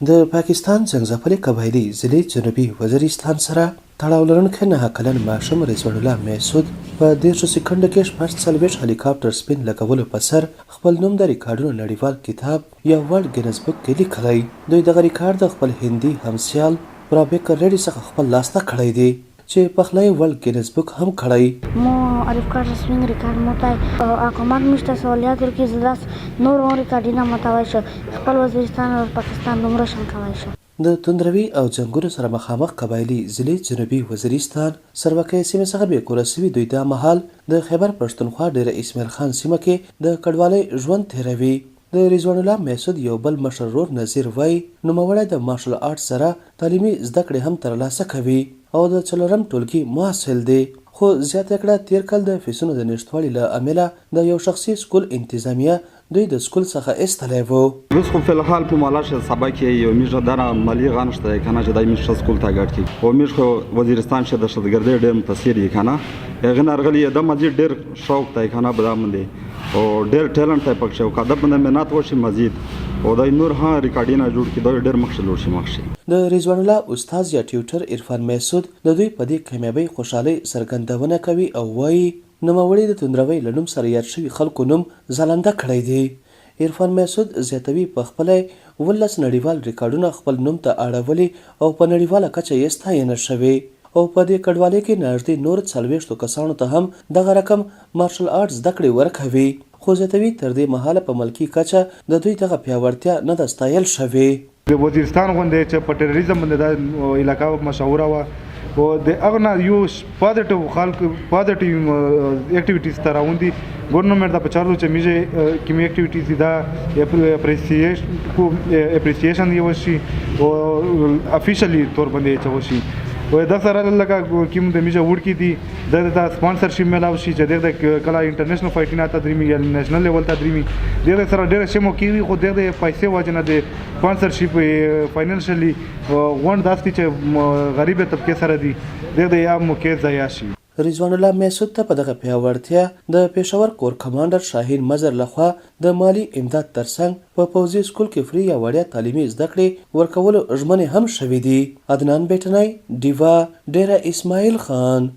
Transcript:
د پاکستان څنګزفلي قبایلي ضلع جنوبي وزیرستان سره تړاو لرونکی 9 کلن ماشوم رضوان محسود په 10 سکندو کې شپږ څلوېښت هلیکاپټر سپین لګولو په سر خپل نوم د ریکارډونو نړیوال کتاب یا ورلډ ګینس بک کې لیکلی. دوی دغه ریکارډ د خپل هندي همسیال برابیکر ریډي څخه خپل لاسته کړی دی چې پخلی ورلد گینس بک هم کړی. ما ریکارد سوینگ ریکارد متای اقامت میشته سوالیات رو که زداس نور اون ریکاردینا متوای شو خپل وزیرستان او پاکستان دومره شم کوای شو. د توندروي او جنگونو سره مخامخ قبایلي ضلع جنوبي وزیرستان سروکۍ سیمې څخه بې کوره سوي دوی دا مهال د خیبر پښتونخوا ډیره اسماعیل خان سیمه کې د کډوالۍ ژوند تیروي. د رضوان الله محسود یو بل مشر ورور نظیر وایي نوموړی د مارشل آرټ سره تعلیمي زده کړې هم ترلاسه کوي او د څلورم ټولګي محصل دی، خو زیاته کړه تیر کال د فیسونو د نشتوالي له امله د یو شخصي سکول انتظامیه دوی د سکول څخه ایستلی و. بس خو فی‌الحال په مالاش سبق یو میشه دره مالی غانشته کنه چې دای میشه سکول تا ګټ کی او میشه وزیرستان شه د شتګردې ډېر متاثر یې کنه هغه نرغلی د مزید ډېر شوق تای کنه بدامن دی او ډېر ټیلنټ تای پکښه او کده بنده مهنت وشي مزید او دای نور ها ریکارډینه جوړ کی دوی ډېر مخشل شي مخشي. د رضوان الله استاد یا ټیوټر عرفان محسود د دوی په دې کامیابی خوشحالي څرګندونه کوي او وایي نوموړي د توندروي له نوم سره یاد شوي خلکو نوم ځلانده کړی دی. عرفان محسود زیاتوي په خپله 19 نړیوال ریکارډونه خپل نوم ته اړولي او په نړیواله کچه یې ستاینه شوې او په دې کډوالۍ کې نږدې نور 40 کسانو ته هم دغه رقم مارشل آرټ زده کړې ورکوي، خو زیاتوي تر دې مهاله په ملکي کچه د دوی دغه پیاوړتیا نه ده ستایل شوې. د وزیرستان غونډې چې په ټیرریزم باندې دا علاقه مشهوره وه او د هغه نه یو پازیټیو خلک پازیټیو اکټیویټیز ته راوندي ګورنمنټ دا په چارو چې میږي کومې اکټیویټیز دا اپریسیشن یې وشي او افیشلی تور باندې چې وشي و دا سره لکه کوم د میږي وړ کې دي د سپانسرشپ ملاو شي چې د کله انټرنیشنل فایټینګ ته درېمي یا نېشنل لیول ته درېمي د سره ډېر شمو کیوي خو د پیسې واجنه د سپانسرشپ فاینانشلی وند داسې چې غریب طبقه سره دي د یا موکې ځای شي. رضوان الله محسود ته په دغه پیاوړتیا د پېښور کور کمانډر شاهین مظر لخوا د مالی امداد ترڅنګ په پوځي سکول کې فری یا وړیا تعلیمي زده کړې ورکولو ژمنې هم شوې دي. عدنان بیټنی ډیوا ډیره اسماعیل خان.